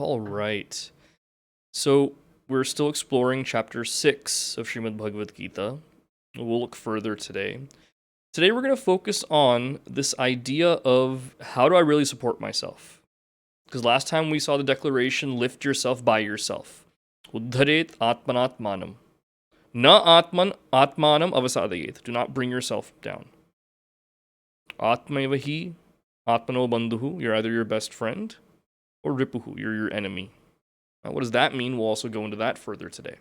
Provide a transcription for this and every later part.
All right. So we're still exploring chapter 6 of Srimad Bhagavad Gita. We'll look further today. Today we're going to focus on this idea of how do I really support myself? Because last time we saw the declaration, lift yourself by yourself. Uddharet atmanatmanam. Na atmanam avasadayet. Do not bring yourself down. Atmaiva hi atmano bandhuhu. You're either your best friend or ripuhu. You're your enemy. Now, what does that mean? We'll also go into that further today.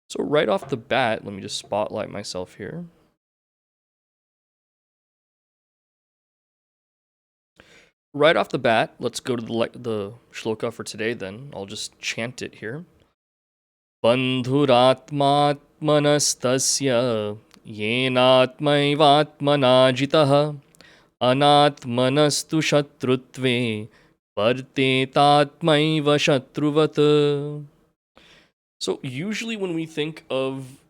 So right off the bat, let me just spotlight myself here. Right off the bat, let's go to the shloka for today then. I'll just chant it here. Bandhuratmatmanastasya yenatmaivatmana jitah anatmanastu shatrutve vartetatmaiva shatruvat. So usually when we think of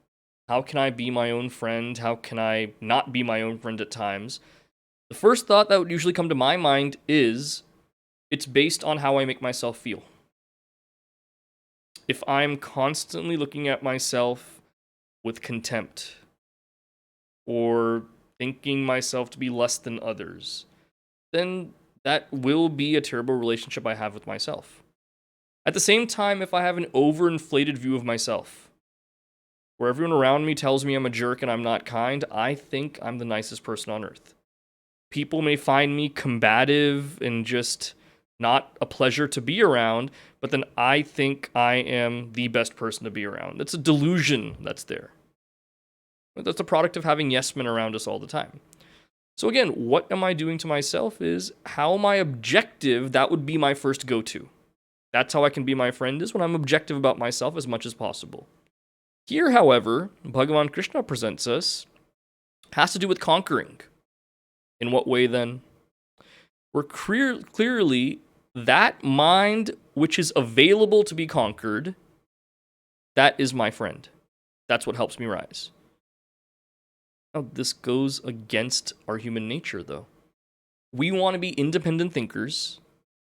how can I be my own friend, how can I not be my own friend at times, the first thought that would usually come to my mind is it's based on how I make myself feel. If I'm constantly looking at myself with contempt or thinking myself to be less than others, then that will be a terrible relationship I have with myself. At the same time, if I have an overinflated view of myself, where everyone around me tells me I'm a jerk and I'm not kind, I think I'm the nicest person on earth. People may find me combative and just not a pleasure to be around, but then I think I am the best person to be around. It's a delusion that's there. That's a product of having yes men around us all the time. So again, what am I doing to myself is how am I objective? That would be my first go-to. That's how I can be my friend, is when I'm objective about myself as much as possible. Here, however, Bhagavan Krishna presents us has to do with conquering. In what way then? We're clearly that mind which is available to be conquered, that is my friend. That's what helps me rise. Now, this goes against our human nature, though. We want to be independent thinkers.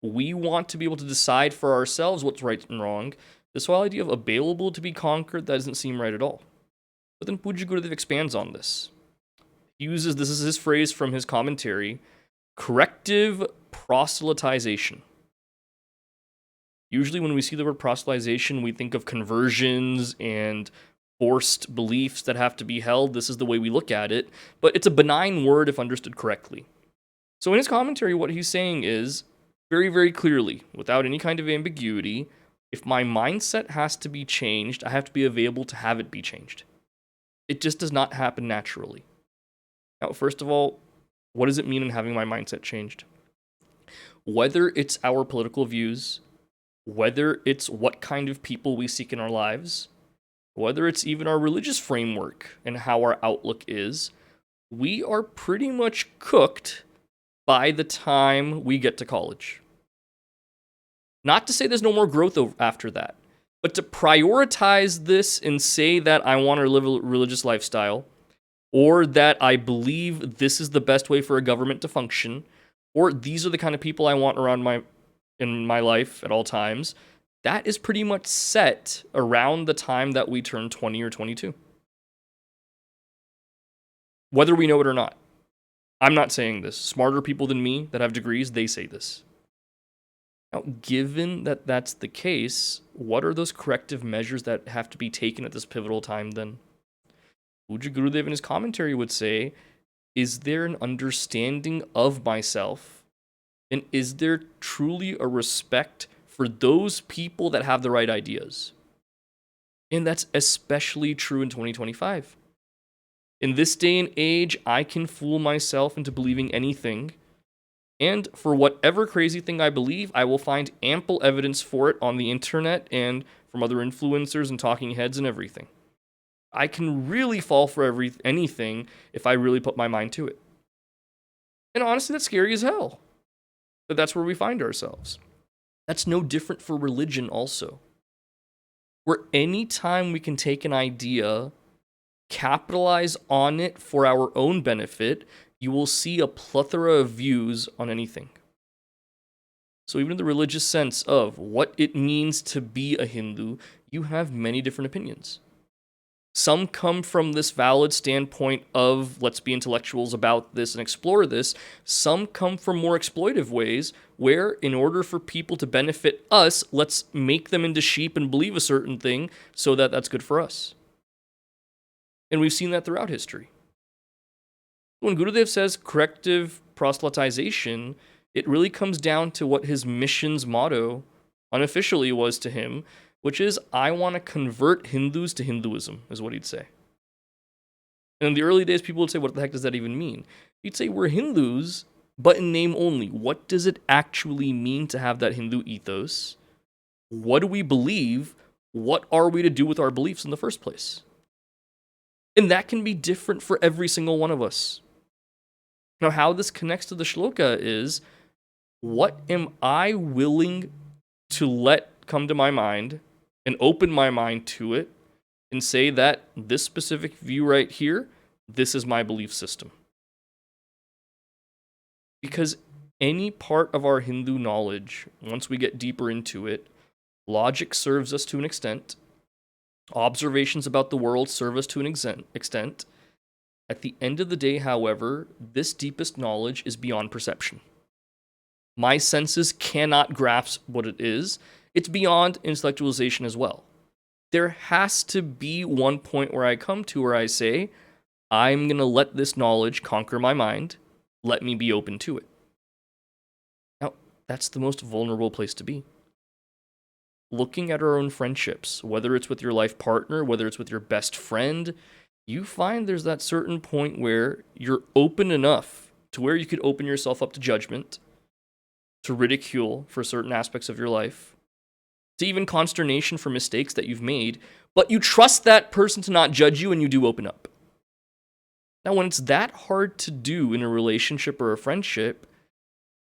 We want to be able to decide for ourselves what's right and wrong. This whole idea of available to be conquered, that doesn't seem right at all. But then Pujya Gurudev expands on this. He uses, this is his phrase from his commentary, corrective proselytization. Usually when we see the word proselytization, we think of conversions and forced beliefs that have to be held. This is the way we look at it, but it's a benign word if understood correctly. So in his commentary, what he's saying is, very, very clearly, without any kind of ambiguity, if my mindset has to be changed, I have to be available to have it be changed. It just does not happen naturally. Now, first of all, what does it mean in having my mindset changed? Whether it's our political views, whether it's what kind of people we seek in our lives, whether it's even our religious framework and how our outlook is, we are pretty much cooked by the time we get to college. Not to say there's no more growth after that, but to prioritize this and say that I want to live a religious lifestyle, or that I believe this is the best way for a government to function, or these are the kind of people I want around in my life at all times, that is pretty much set around the time that we turn 20 or 22. Whether we know it or not. I'm not saying this. Smarter people than me that have degrees, they say this. Now, given that that's the case, what are those corrective measures that have to be taken at this pivotal time then? Pujya Gurudev in his commentary would say, is there an understanding of myself? And is there truly a respect for those people that have the right ideas? And that's especially true in 2025. In this day and age, I can fool myself into believing anything. And for whatever crazy thing I believe, I will find ample evidence for it on the internet and from other influencers and talking heads and everything. I can really fall for anything if I really put my mind to it. And honestly, that's scary as hell. But that's where we find ourselves. That's no different for religion also. Where anytime we can take an idea, capitalize on it for our own benefit, you will see a plethora of views on anything. So even in the religious sense of what it means to be a Hindu, you have many different opinions. Some come from this valid standpoint of let's be intellectuals about this and explore this. Some come from more exploitive ways where, in order for people to benefit us, let's make them into sheep and believe a certain thing so that that's good for us. And we've seen that throughout history. When Gurudev says corrective proselytization, it really comes down to what his mission's motto unofficially was to him, which is, I want to convert Hindus to Hinduism, is what he'd say. And in the early days, people would say, what the heck does that even mean? He'd say, we're Hindus, but in name only. What does it actually mean to have that Hindu ethos? What do we believe? What are we to do with our beliefs in the first place? And that can be different for every single one of us. Now, how this connects to the shloka is, what am I willing to let come to my mind and open my mind to it and say that this specific view right here, this is my belief system? Because any part of our Hindu knowledge, once we get deeper into it, logic serves us to an extent, observations about the world serve us to an extent. At the end of the day, however, this deepest knowledge is beyond perception. My senses cannot grasp what it is. It's beyond intellectualization as well. There has to be one point where I come to where I say, I'm going to let this knowledge conquer my mind. Let me be open to it. Now, that's the most vulnerable place to be. Looking at our own friendships, whether it's with your life partner, whether it's with your best friend, you find there's that certain point where you're open enough to where you could open yourself up to judgment, to ridicule for certain aspects of your life, to even consternation for mistakes that you've made, but you trust that person to not judge you and you do open up. Now, when it's that hard to do in a relationship or a friendship,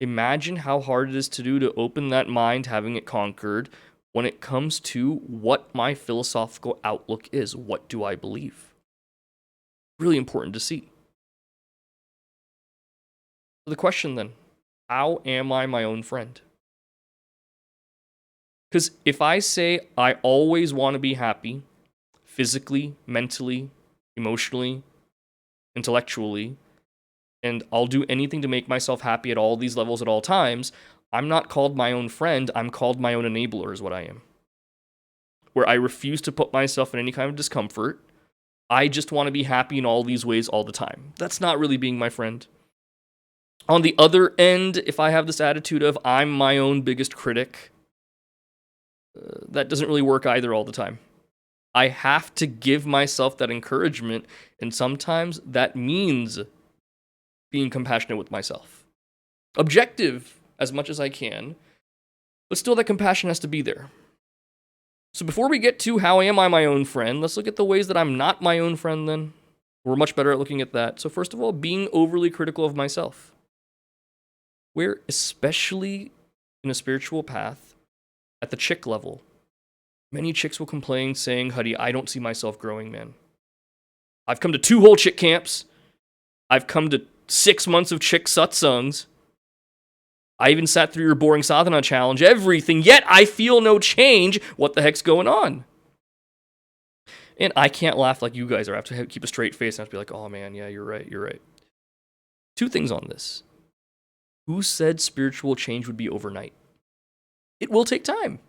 imagine how hard it is to do to open that mind, having it conquered, when it comes to what my philosophical outlook is. What do I believe? Really important to see. So the question then, how am I my own friend? Because if I say I always want to be happy, physically, mentally, emotionally, intellectually, and I'll do anything to make myself happy at all these levels at all times, I'm not called my own friend, I'm called my own enabler is what I am. Where I refuse to put myself in any kind of discomfort, I just want to be happy in all these ways all the time. That's not really being my friend. On the other end, if I have this attitude of I'm my own biggest critic, that doesn't really work either all the time. I have to give myself that encouragement, and sometimes that means being compassionate with myself. Objective as much as I can, but still that compassion has to be there. So before we get to how am I my own friend, let's look at the ways that I'm not my own friend then. We're much better at looking at that. So first of all, being overly critical of myself. Where, especially in a spiritual path, at the chick level, many chicks will complain saying, Huddy, I don't see myself growing, man. I've come to 2 whole chick camps. I've come to 6 months of chick satsangs. I even sat through your boring sadhana challenge, everything, yet I feel no change. What the heck's going on? And I can't laugh like you guys are. I have to keep a straight face and I have to be like, oh man, yeah, you're right. 2 things on this. Who said spiritual change would be overnight? It will take time.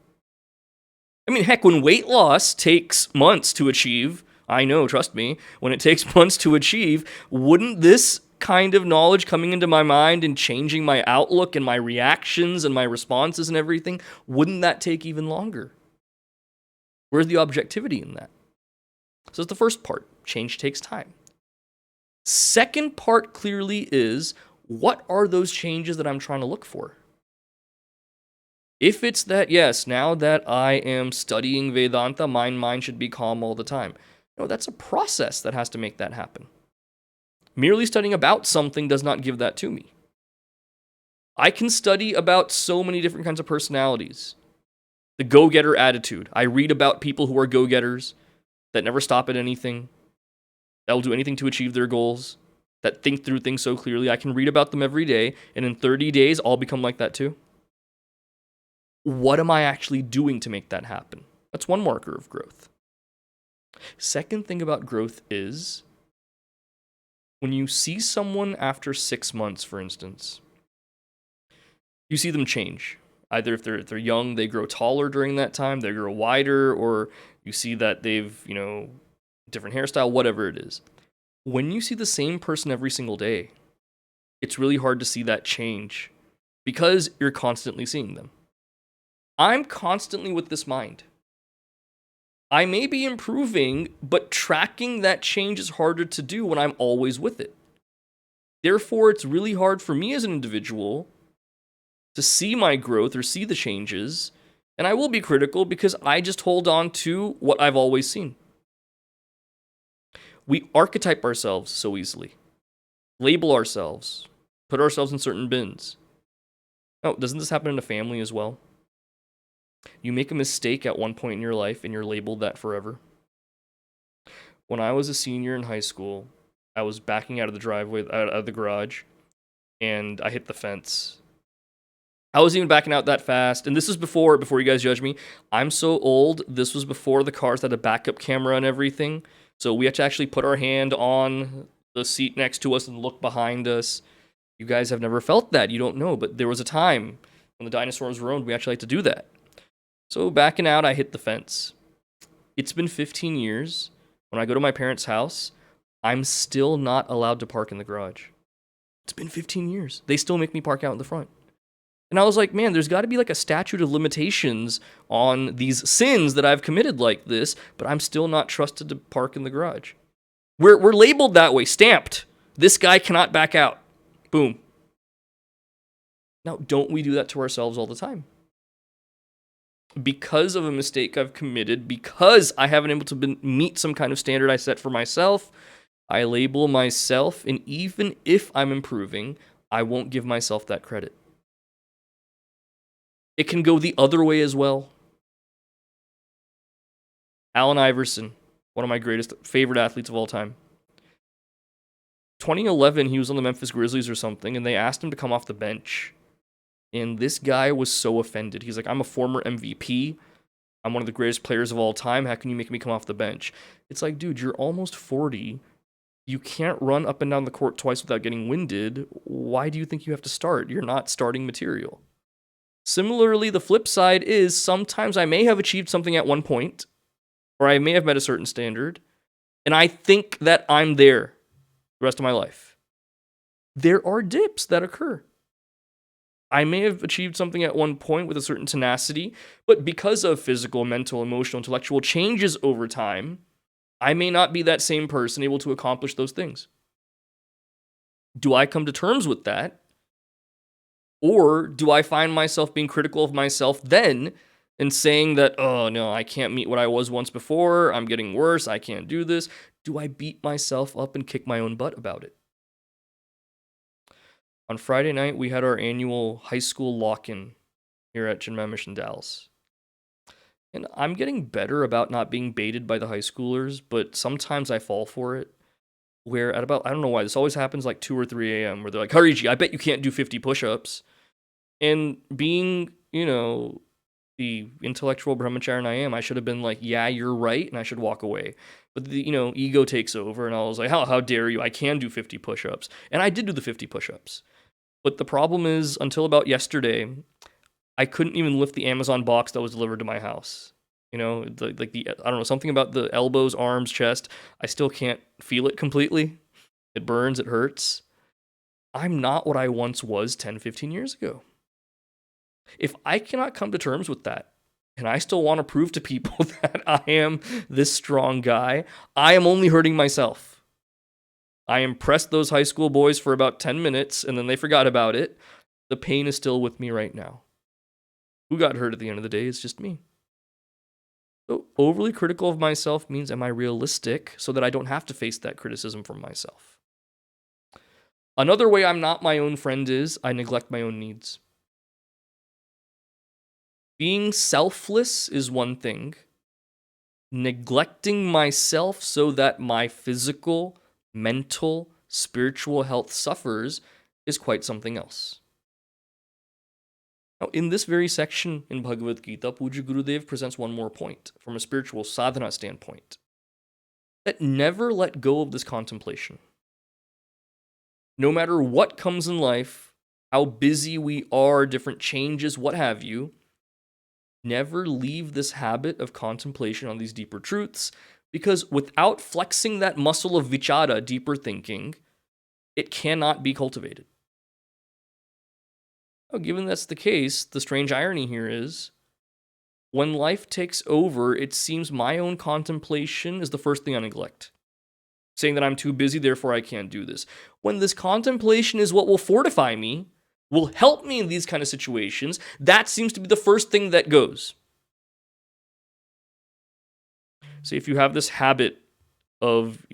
I mean, heck, when weight loss takes months to achieve, I know, trust me, when it takes months to achieve, wouldn't this kind of knowledge coming into my mind and changing my outlook and my reactions and my responses and everything, wouldn't that take even longer? Where's the objectivity in that? So that's the first part. Change takes time. Second part clearly is, what are those changes that I'm trying to look for? If it's that, yes, now that I am studying Vedanta, my mind should be calm all the time. No, that's a process that has to make that happen. Merely studying about something does not give that to me. I can study about so many different kinds of personalities. The go-getter attitude. I read about people who are go-getters, that never stop at anything, that will do anything to achieve their goals, that think through things so clearly. I can read about them every day, and in 30 days, I'll become like that too. What am I actually doing to make that happen? That's one marker of growth. Second thing about growth is when you see someone after 6 months, for instance, you see them change. Either if they're young, they grow taller during that time, they grow wider, or you see that they've, different hairstyle, whatever it is. When you see the same person every single day, it's really hard to see that change because you're constantly seeing them. I'm constantly with this mind. I may be improving, but tracking that change is harder to do when I'm always with it. Therefore, it's really hard for me as an individual to see my growth or see the changes, and I will be critical because I just hold on to what I've always seen. We archetype ourselves so easily, label ourselves, put ourselves in certain bins. Oh, doesn't this happen in a family as well? You make a mistake at one point in your life and you're labeled that forever. When I was a senior in high school, I was backing out of the driveway, out of the garage, and I hit the fence. I wasn't even backing out that fast, and this is before you guys judge me. I'm so old, this was before the cars had a backup camera and everything, so we had to actually put our hand on the seat next to us and look behind us. You guys have never felt that, you don't know, but there was a time when the dinosaurs roamed, we actually had to do that. So backing out, I hit the fence. It's been 15 years. When I go to my parents' house, I'm still not allowed to park in the garage. It's been 15 years. They still make me park out in the front. And I was like, man, there's got to be like a statute of limitations on these sins that I've committed like this, but I'm still not trusted to park in the garage. We're labeled that way, stamped. This guy cannot back out. Boom. Now, don't we do that to ourselves all the time? Because of a mistake I've committed, because I haven't able to meet some kind of standard I set for myself, I label myself, and even if I'm improving, I won't give myself that credit. It can go the other way as well. Allen Iverson, one of my favorite athletes of all time. 2011, he was on the Memphis Grizzlies or something, and they asked him to come off the bench. And this guy was so offended. He's like, I'm a former MVP. I'm one of the greatest players of all time. How can you make me come off the bench? It's like, dude, you're almost 40. You can't run up and down the court twice without getting winded. Why do you think you have to start? You're not starting material. Similarly, the flip side is sometimes I may have achieved something at one point, or I may have met a certain standard, and I think that I'm there the rest of my life. There are dips that occur. I may have achieved something at one point with a certain tenacity, but because of physical, mental, emotional, intellectual changes over time, I may not be that same person able to accomplish those things. Do I come to terms with that? Or do I find myself being critical of myself then and saying that, oh no, I can't meet what I was once before, I'm getting worse, I can't do this? Do I beat myself up and kick my own butt about it? On Friday night, we had our annual high school lock-in here at Chinmamish in Dallas. And I'm getting better about not being baited by the high schoolers, but sometimes I fall for it. Where at about, I don't know why, this always happens like 2 or 3 a.m. where they're like, Hariji, I bet you can't do 50 push-ups. And being, the intellectual brahmachari I am, I should have been like, yeah, you're right, and I should walk away. But the, ego takes over, and I was like, how dare you? I can do 50 push-ups. And I did do the 50 push-ups. But the problem is, until about yesterday, I couldn't even lift the Amazon box that was delivered to my house. I don't know, something about the elbows, arms, chest, I still can't feel it completely. It burns, it hurts. I'm not what I once was 10, 15 years ago. If I cannot come to terms with that, and I still want to prove to people that I am this strong guy, I am only hurting myself. I impressed those high school boys for about 10 minutes, and then they forgot about it. The pain is still with me right now. Who got hurt at the end of the day? It's just me. So overly critical of myself means, am I realistic so that I don't have to face that criticism from myself? Another way I'm not my own friend is I neglect my own needs. Being selfless is one thing. Neglecting myself so that my physical, mental, spiritual health suffers is quite something else. Now, in this very section in Bhagavad Gita, Puja Gurudev presents one more point from a spiritual sadhana standpoint. That never let go of this contemplation. No matter what comes in life, how busy we are, different changes, what have you, never leave this habit of contemplation on these deeper truths, because without flexing that muscle of vichara, deeper thinking, it cannot be cultivated. Now, given that's the case, the strange irony here is, when life takes over, it seems my own contemplation is the first thing I neglect. Saying that I'm too busy, therefore I can't do this. When this contemplation is what will fortify me, will help me in these kind of situations, that seems to be the first thing that goes. Say if you have this habit of,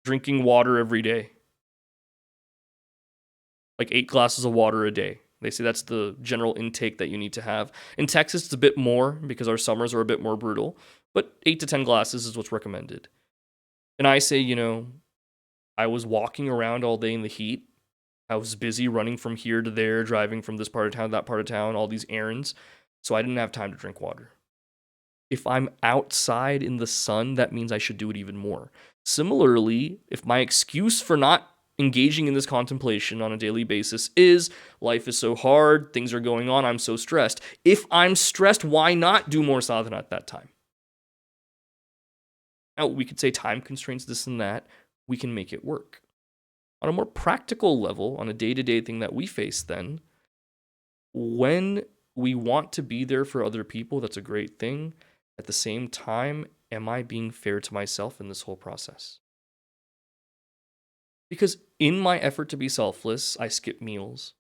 drinking water every day, like 8 glasses of water a day. They say that's the general intake that you need to have. In Texas, it's a bit more because our summers are a bit more brutal, but 8 to 10 glasses is what's recommended. And I say, I was walking around all day in the heat. I was busy running from here to there, driving from this part of town to that part of town, all these errands. So I didn't have time to drink water. If I'm outside in the sun, that means I should do it even more. Similarly, if my excuse for not engaging in this contemplation on a daily basis is life is so hard, things are going on, I'm so stressed. If I'm stressed, why not do more sadhana at that time? Now, we could say time constraints, this and that. We can make it work. On a more practical level, on a day-to-day thing that we face then, when we want to be there for other people, that's a great thing. At the same time, am I being fair to myself in this whole process? Because in my effort to be selfless, I skip meals.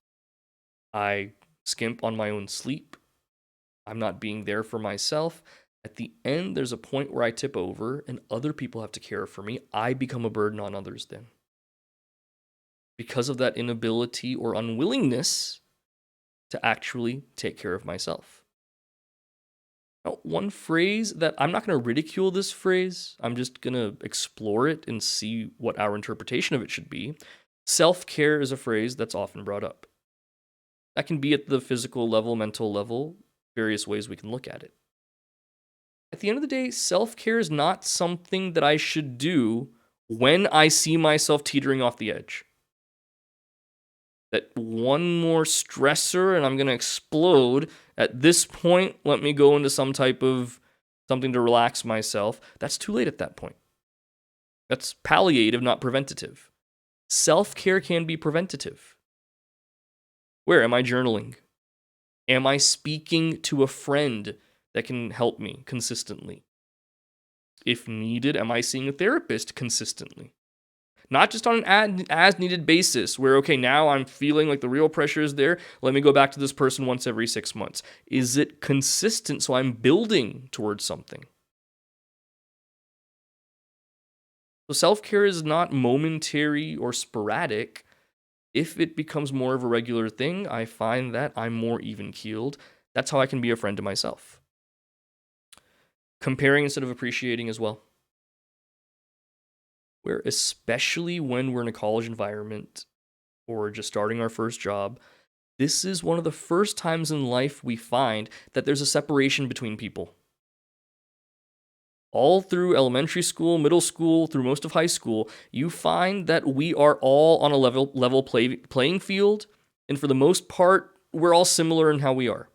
I skimp on my own sleep. I'm not being there for myself. At the end, there's a point where I tip over and other people have to care for me. I become a burden on others then. Because of that inability or unwillingness to actually take care of myself. Now, one phrase that I'm not going to ridicule this phrase, I'm just going to explore it and see what our interpretation of it should be. Self-care is a phrase that's often brought up. That can be at the physical level, mental level, various ways we can look at it. At the end of the day, self-care is not something that I should do when I see myself teetering off the edge. That one more stressor and I'm going to explode. At this point, let me go into some type of something to relax myself. That's too late at that point. That's palliative, not preventative. Self-care can be preventative. Where am I journaling? Am I speaking to a friend that can help me consistently? If needed, am I seeing a therapist consistently? Not just on an as-needed basis where, okay, now I'm feeling like the real pressure is there. Let me go back to this person once every 6 months. Is it consistent so I'm building towards something? So self-care is not momentary or sporadic. If it becomes more of a regular thing, I find that I'm more even-keeled. That's how I can be a friend to myself. Comparing instead of appreciating as well. Where especially when we're in a college environment or just starting our first job, this is one of the first times in life we find that there's a separation between people. All through elementary school, middle school, through most of high school, you find that we are all on a level playing field, and for the most part, we're all similar in how we are.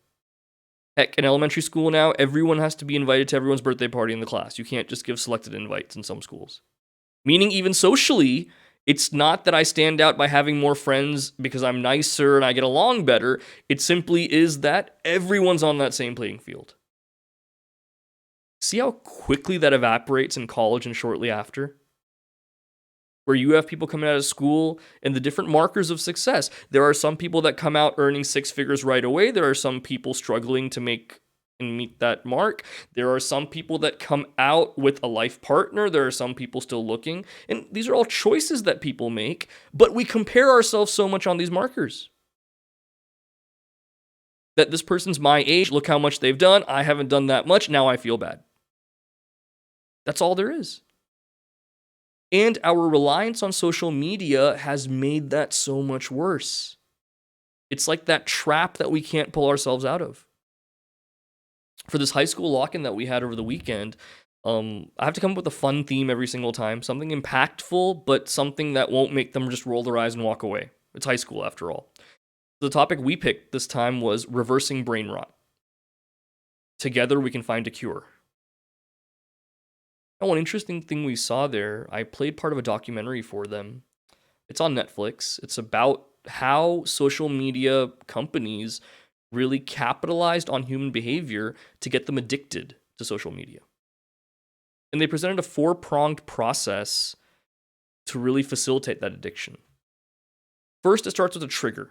Heck, in elementary school now, everyone has to be invited to everyone's birthday party in the class. You can't just give selected invites in some schools. Meaning even socially, it's not that I stand out by having more friends because I'm nicer and I get along better. It simply is that everyone's on that same playing field. See how quickly that evaporates in college and shortly after? Where you have people coming out of school and the different markers of success. There are some people that come out earning 6 figures right away. There are some people struggling to make and meet that mark. There are some people that come out with a life partner. There are some people still looking. And these are all choices that people make, but we compare ourselves so much on these markers. That this person's my age, look how much they've done. I haven't done that much, now I feel bad. That's all there is. And our reliance on social media has made that so much worse. It's like that trap that we can't pull ourselves out of. For this high school lock-in that we had over the weekend, I have to come up with a fun theme every single time, something impactful, but something that won't make them just roll their eyes and walk away. It's high school after all. The topic we picked this time was reversing brain rot. Together we can find a cure. Now, one interesting thing we saw there, I played part of a documentary for them. It's on Netflix. It's about how social media companies really capitalized on human behavior to get them addicted to social media. And they presented a 4-pronged process to really facilitate that addiction. First, it starts with a trigger.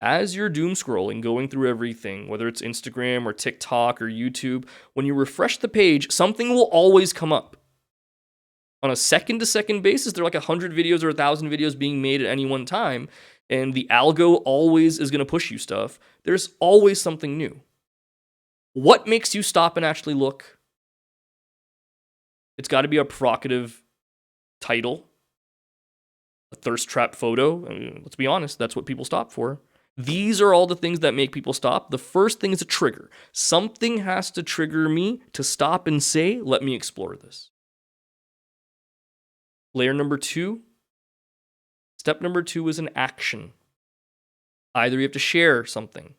As you're doom scrolling, going through everything, whether it's Instagram or TikTok or YouTube, when you refresh the page, something will always come up. On a second-to-second basis, there are like 100 videos or 1,000 videos being made at any one time, and the algo always is going to push you stuff. There's always something new. What makes you stop and actually look? It's got to be a provocative title, a thirst trap photo. I mean, let's be honest, that's what people stop for. These are all the things that make people stop. The first thing is a trigger. Something has to trigger me to stop and say, let me explore this. Layer number 2. Step number 2 is an action. Either you have to share something,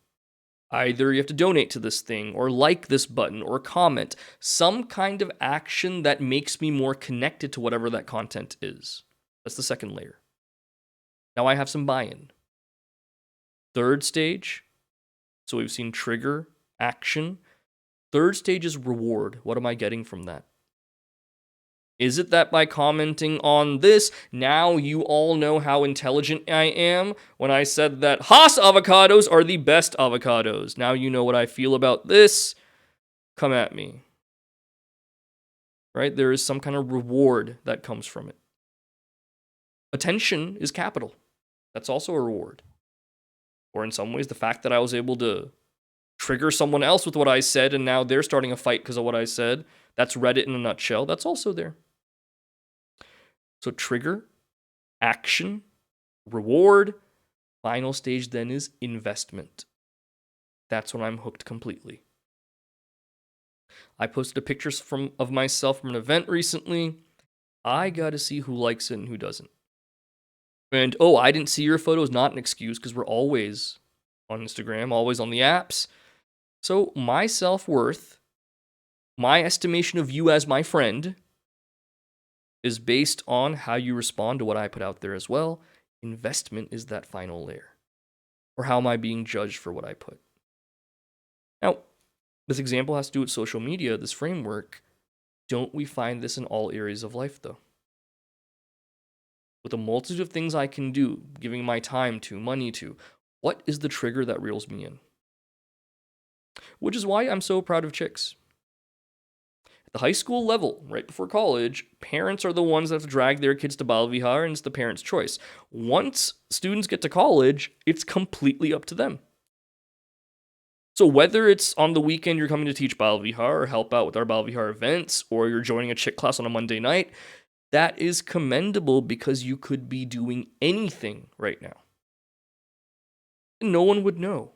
either you have to donate to this thing, or like this button, or comment. Some kind of action that makes me more connected to whatever that content is. That's the second layer. Now I have some buy-in. Third stage, so we've seen trigger, action. Third stage is reward. What am I getting from that? Is it that by commenting on this, now you all know how intelligent I am when I said that Haas avocados are the best avocados? Now you know what I feel about this. Come at me. Right? There is some kind of reward that comes from it. Attention is capital. That's also a reward. Or in some ways, the fact that I was able to trigger someone else with what I said and now they're starting a fight because of what I said. That's Reddit in a nutshell. That's also there. So trigger, action, reward. Final stage then is investment. That's when I'm hooked completely. I posted a picture of myself from an event recently. I got to see who likes it and who doesn't. And, I didn't see your photo is not an excuse because we're always on Instagram, always on the apps. So my self-worth, my estimation of you as my friend, is based on how you respond to what I put out there as well. Investment is that final layer. Or how am I being judged for what I put? Now, this example has to do with social media, this framework. Don't we find this in all areas of life, though? With a multitude of things I can do, giving my time to, money to, what is the trigger that reels me in? Which is why I'm so proud of chicks. At the high school level, right before college, parents are the ones that have to drag their kids to Bal Vihar, and it's the parents' choice. Once students get to college, it's completely up to them. So whether it's on the weekend you're coming to teach Bal Vihar or help out with our Bal Vihar events, or you're joining a chick class on a Monday night, that is commendable because you could be doing anything right now. And no one would know.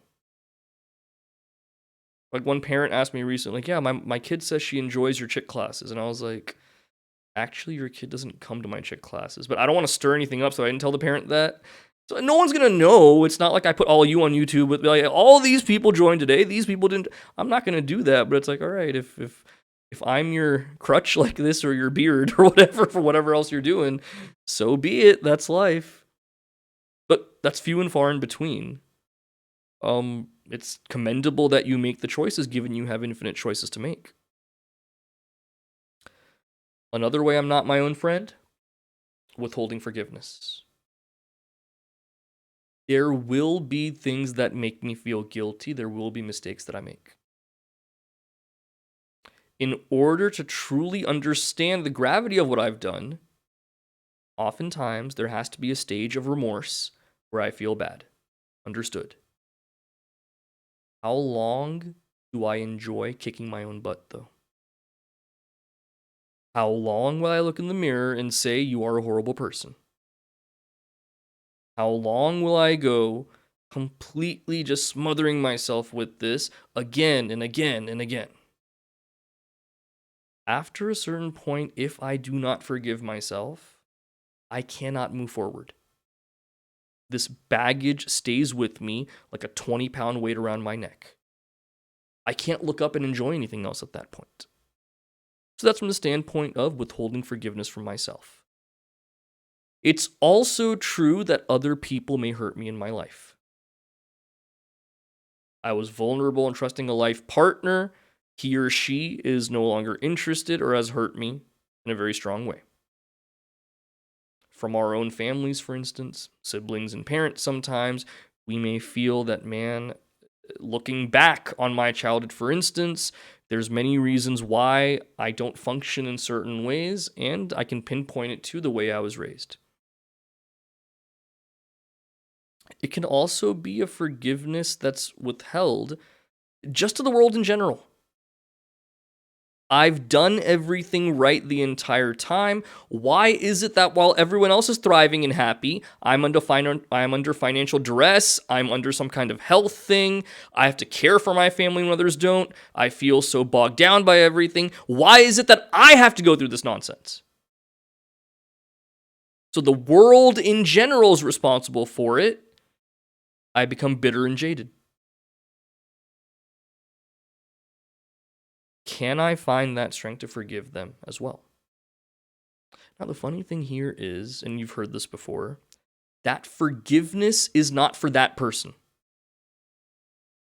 Like one parent asked me recently, like, yeah, my kid says she enjoys your chick classes. And I was like, actually, your kid doesn't come to my chick classes. But I don't want to stir anything up, so I didn't tell the parent that. So no one's going to know. It's not like I put all you on YouTube with like, all these people joined today. These people didn't. I'm not going to do that. But it's like, all right, if I'm your crutch like this or your beard or whatever for whatever else you're doing, so be it. That's life. But that's few and far in between. It's commendable that you make the choices given you have infinite choices to make. Another way I'm not my own friend, withholding forgiveness. There will be things that make me feel guilty. There will be mistakes that I make. In order to truly understand the gravity of what I've done, oftentimes there has to be a stage of remorse where I feel bad. Understood. How long do I enjoy kicking my own butt, though? How long will I look in the mirror and say, you are a horrible person? How long will I go, completely just smothering myself with this again and again and again. After a certain point, if I do not forgive myself, I cannot move forward. This baggage stays with me like a 20-pound weight around my neck. I can't look up and enjoy anything else at that point. So that's from the standpoint of withholding forgiveness from myself. It's also true that other people may hurt me in my life. I was vulnerable in trusting a life partner. He or she is no longer interested or has hurt me in a very strong way. From our own families, for instance, siblings and parents sometimes, we may feel that, man, looking back on my childhood, for instance, there's many reasons why I don't function in certain ways, and I can pinpoint it to the way I was raised. It can also be a forgiveness that's withheld just to the world in general. I've done everything right the entire time. Why is it that while everyone else is thriving and happy, I'm under financial duress, I'm under some kind of health thing, I have to care for my family when others don't, I feel so bogged down by everything. Why is it that I have to go through this nonsense? So the world in general is responsible for it. I become bitter and jaded. Can I find that strength to forgive them as well? Now, the funny thing here is, and you've heard this before, that forgiveness is not for that person.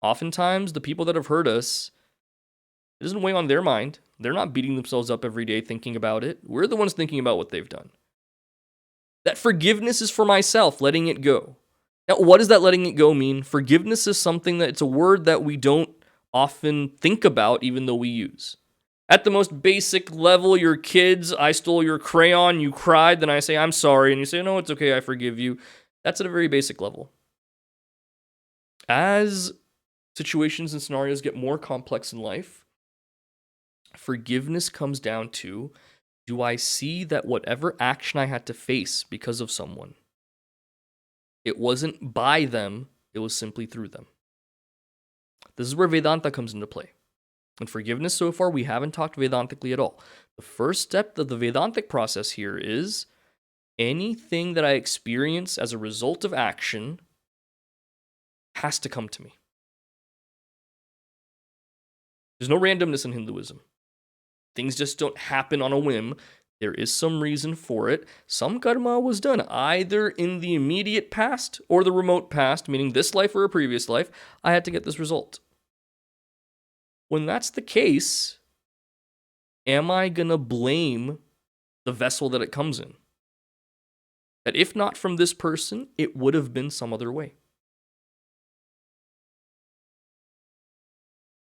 Oftentimes, the people that have hurt us, it doesn't weigh on their mind. They're not beating themselves up every day thinking about it. We're the ones thinking about what they've done. That forgiveness is for myself, letting it go. Now, what does that letting it go mean? Forgiveness is something that it's a word that we don't often think about, even though we use. At the most basic level, your kids, I stole your crayon, you cried, then I say, I'm sorry, and you say, no, it's okay, I forgive you. That's at a very basic level. As situations and scenarios get more complex in life, forgiveness comes down to, do I see that whatever action I had to face because of someone, it wasn't by them, it was simply through them. This is where Vedanta comes into play. In forgiveness so far, we haven't talked Vedantically at all. The first step of the Vedantic process here is anything that I experience as a result of action has to come to me. There's no randomness in Hinduism. Things just don't happen on a whim. There is some reason for it. Some karma was done either in the immediate past or the remote past, meaning this life or a previous life. I had to get this result. When that's the case, am I going to blame the vessel that it comes in? That if not from this person, it would have been some other way.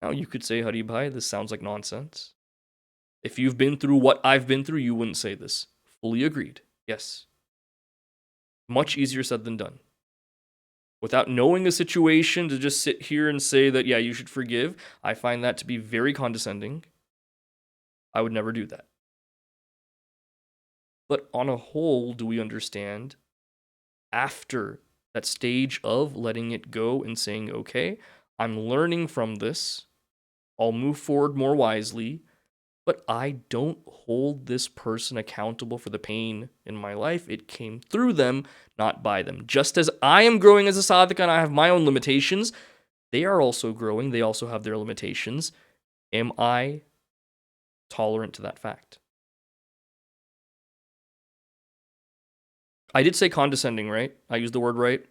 Now you could say, Hari Bhai, this sounds like nonsense. If you've been through what I've been through, you wouldn't say this. Fully agreed. Yes. Much easier said than done. Without knowing a situation, to just sit here and say that, yeah, you should forgive, I find that to be very condescending. I would never do that. But on a whole, do we understand after that stage of letting it go and saying, okay, I'm learning from this, I'll move forward more wisely, but I don't hold this person accountable for the pain in my life. It came through them, not by them. Just as I am growing as a sadhaka and I have my own limitations, they are also growing. They also have their limitations. Am I tolerant to that fact? I did say condescending, right? I used the word right.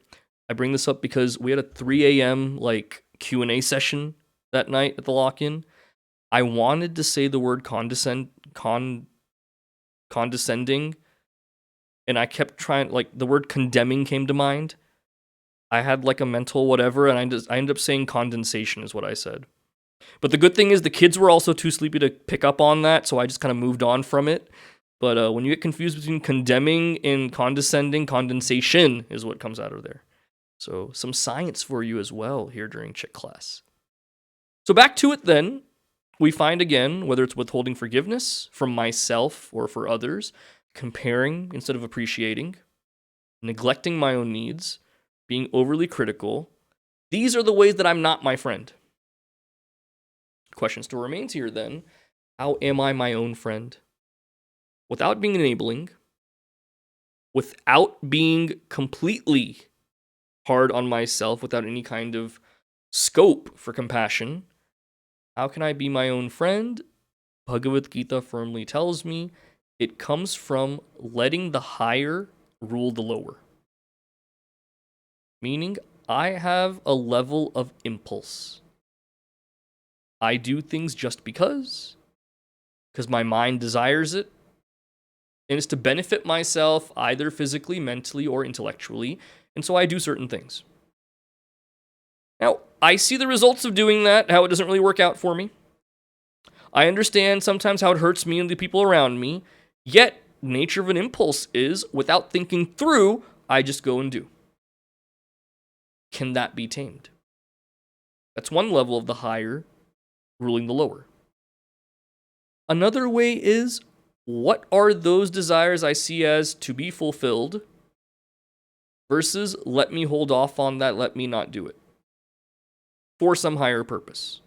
I bring this up because we had a 3 a.m. Q&A session that night at the lock-in. I wanted to say the word condescending, and I kept trying, the word condemning came to mind. I had a mental whatever, and I ended up saying condensation is what I said. But the good thing is the kids were also too sleepy to pick up on that, so I just kind of moved on from it. But when you get confused between condemning and condescending, condensation is what comes out of there. So some science for you as well here during Chick class. So back to it then. We find again, whether it's withholding forgiveness from myself or for others, comparing instead of appreciating, neglecting my own needs, being overly critical. These are the ways that I'm not my friend. Question still remains here then. How am I my own friend? Without being enabling, without being completely hard on myself, without any kind of scope for compassion, how can I be my own friend? Bhagavad Gita firmly tells me it comes from letting the higher rule the lower. Meaning, I have a level of impulse. I do things just because my mind desires it, and it's to benefit myself either physically, mentally, or intellectually, and so I do certain things. Now, I see the results of doing that, how it doesn't really work out for me. I understand sometimes how it hurts me and the people around me, yet, nature of an impulse is, without thinking through, I just go and do. Can that be tamed? That's one level of the higher ruling the lower. Another way is, what are those desires I see as to be fulfilled versus let me hold off on that, let me not do it for some higher purpose.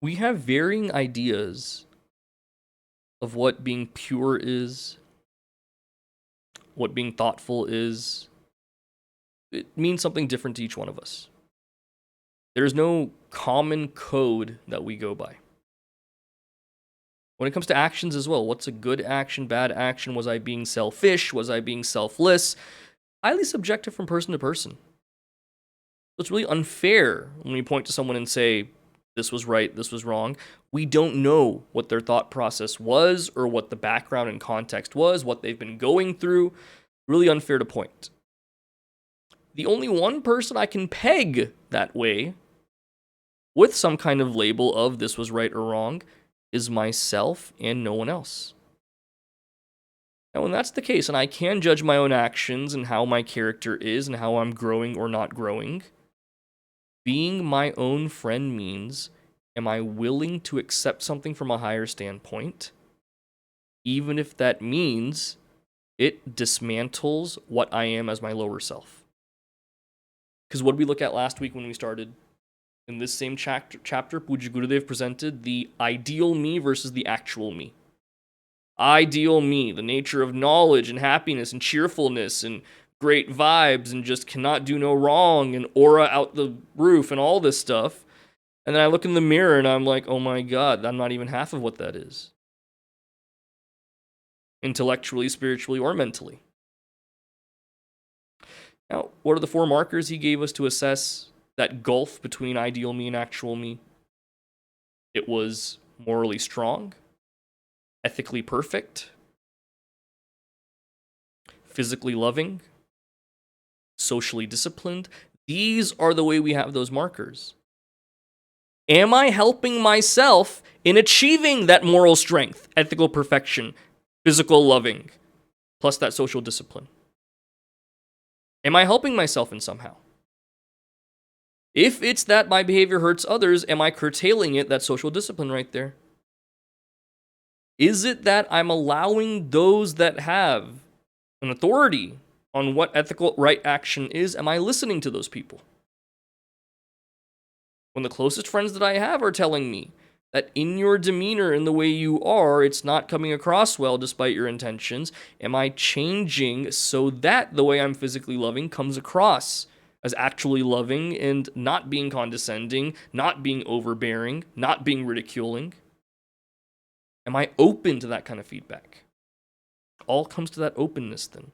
We have varying ideas of what being pure is, what being thoughtful is. It means something different to each one of us. There's no common code that we go by. When it comes to actions as well, what's a good action, bad action? Was I being selfish? Was I being selfless? Highly subjective from person to person. So it's really unfair when we point to someone and say, this was right, this was wrong. We don't know what their thought process was or what the background and context was, what they've been going through. Really unfair to point. The only one person I can peg that way with some kind of label of this was right or wrong is myself and no one else. Now, when that's the case, and I can judge my own actions and how my character is and how I'm growing or not growing, being my own friend means, am I willing to accept something from a higher standpoint, even if that means it dismantles what I am as my lower self? Because what did we look at last week when we started? In this same chapter, Pujya Gurudev presented the ideal me versus the actual me. Ideal me, the nature of knowledge and happiness and cheerfulness and great vibes and just cannot do no wrong and aura out the roof and all this stuff. And then I look in the mirror and I'm like, oh my God, I'm not even half of what that is. Intellectually, spiritually, or mentally. Now, what are the 4 markers he gave us to assess that gulf between ideal me and actual me? It was morally strong, ethically perfect, physically loving, socially disciplined. These are the way we have those markers. Am I helping myself in achieving that moral strength, ethical perfection, physical loving, plus that social discipline? Am I helping myself in somehow? If it's that my behavior hurts others, am I curtailing it, that social discipline right there? Is it that I'm allowing those that have an authority on what ethical right action is, am I listening to those people? When the closest friends that I have are telling me that in your demeanor, in the way you are, it's not coming across well despite your intentions, am I changing so that the way I'm physically loving comes across as actually loving and not being condescending, not being overbearing, not being ridiculing? Am I open to that kind of feedback? All comes to that openness then.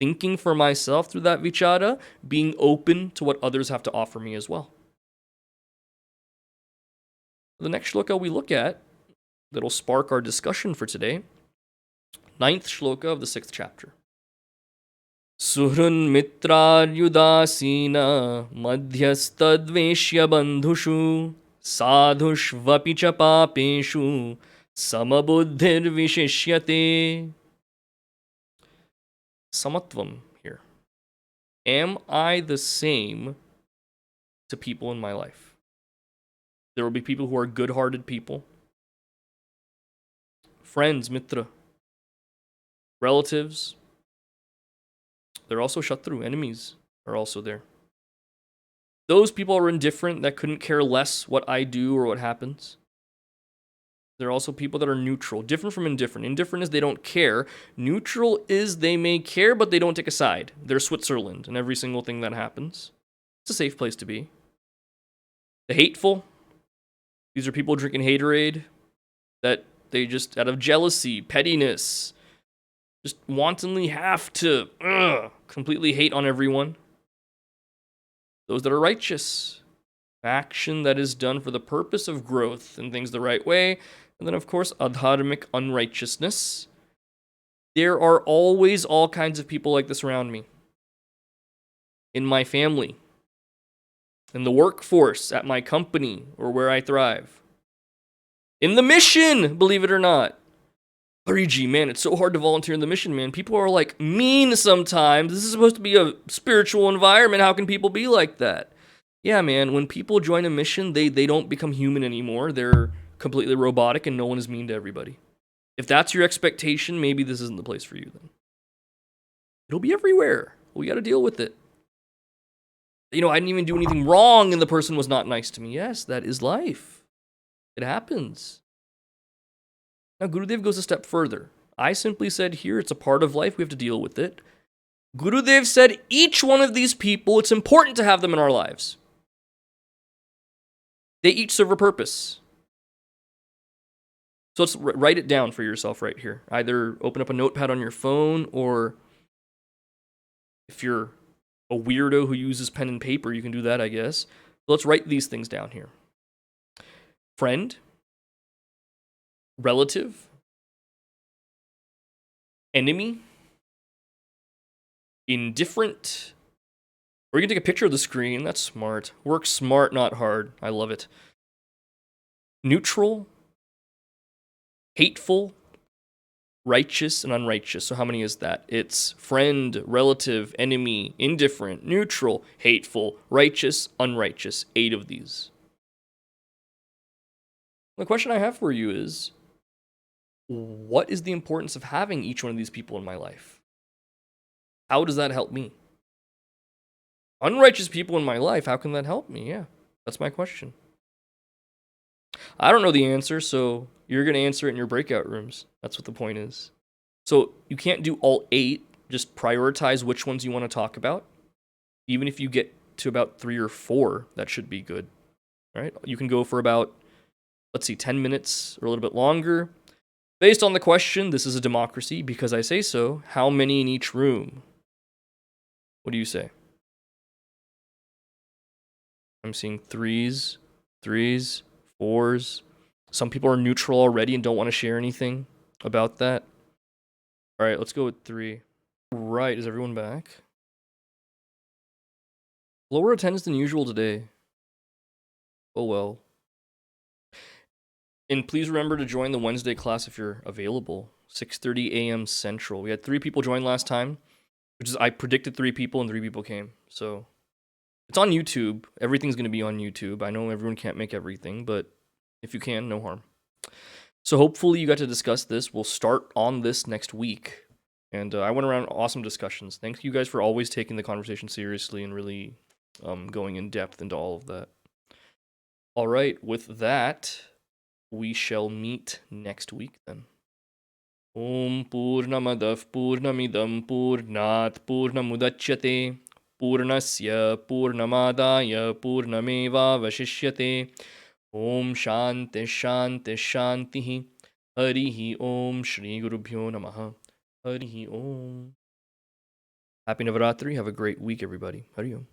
Thinking for myself through that vichara, being open to what others have to offer me as well. The next shloka we look at, that'll spark our discussion for today, 9th shloka of the 6th chapter. Surun mitraryudasina madhyastadveshya bandhushu sadhushvapi cha papeshu samabuddhir vishishyate. Samatvam here. Am I the same to people in my life? There will be people who are good-hearted people. Friends, mitra. relatives, they're also Shatru. Enemies are also there. Those people are indifferent that couldn't care less what I do or what happens. There are also people that are neutral, different from indifferent. Indifferent is they don't care. Neutral is they may care, but they don't take a side. They're Switzerland in every single thing that happens. It's a safe place to be. The hateful, these are people drinking haterade that they just, out of jealousy, pettiness, just wantonly have to completely hate on everyone. Those that are righteous, action that is done for the purpose of growth and things the right way. And then, of course, adharmic unrighteousness. There are always all kinds of people like this around me. In my family, in the workforce, at my company, or where I thrive. In the mission, believe it or not. 3G, man, it's so hard to volunteer in the mission, man. People are like mean sometimes. This is supposed to be a spiritual environment. How can people be like that? Yeah, man, when people join a mission, they don't become human anymore. They're completely robotic and no one is mean to everybody. If that's your expectation, maybe this isn't the place for you then. It'll be everywhere. We got to deal with it. I didn't even do anything wrong and the person was not nice to me. Yes, that is life. It happens. Now, Gurudev goes a step further. I simply said here, it's a part of life. We have to deal with it. Gurudev said each one of these people, it's important to have them in our lives. They each serve a purpose. So let's write it down for yourself right here. Either open up a notepad on your phone, or if you're a weirdo who uses pen and paper, you can do that, I guess. But let's write these things down here. Friend, relative, enemy, indifferent, or you can take a picture of the screen. That's smart. Work smart, not hard. I love it. Neutral, hateful, righteous, and unrighteous. So how many is that? It's friend, relative, enemy, indifferent, neutral, hateful, righteous, unrighteous. 8 of these. The question I have for you is, what is the importance of having each one of these people in my life? How does that help me? Unrighteous people in my life, how can that help me? Yeah, that's my question. I don't know the answer, so you're going to answer it in your breakout rooms. That's what the point is. So you can't do all 8. Just prioritize which ones you want to talk about. Even if you get to about 3 or 4, that should be good. All right? You can go for about, 10 minutes or a little bit longer. Based on the question, this is a democracy, because I say so. How many in each room? What do you say? I'm seeing 3s, 4s. Some people are neutral already and don't want to share anything about that. All right, let's go with 3. Right, is everyone back? Lower attendance than usual today. Oh well. And please remember to join the Wednesday class if you're available. 6:30 a.m. Central. We had 3 people join last time, which is, I predicted 3 people and 3 people came. So it's on YouTube. Everything's going to be on YouTube. I know everyone can't make everything, but if you can, no harm. So hopefully you got to discuss this. We'll start on this next week. And I went around awesome discussions. Thank you guys for always taking the conversation seriously and really going in depth into all of that. All right, with that, we shall meet next week then. Om Purnamadav Purnamidam Purnat Purnamudachyate Purnasya Purnamadaya Purnameva Vashishyate Om Shanti Shanti Shanti Harihi Om Shri Gurubhyo Namaha Harihi Om. Happy Navaratri. Have a great week, everybody. Hari Om.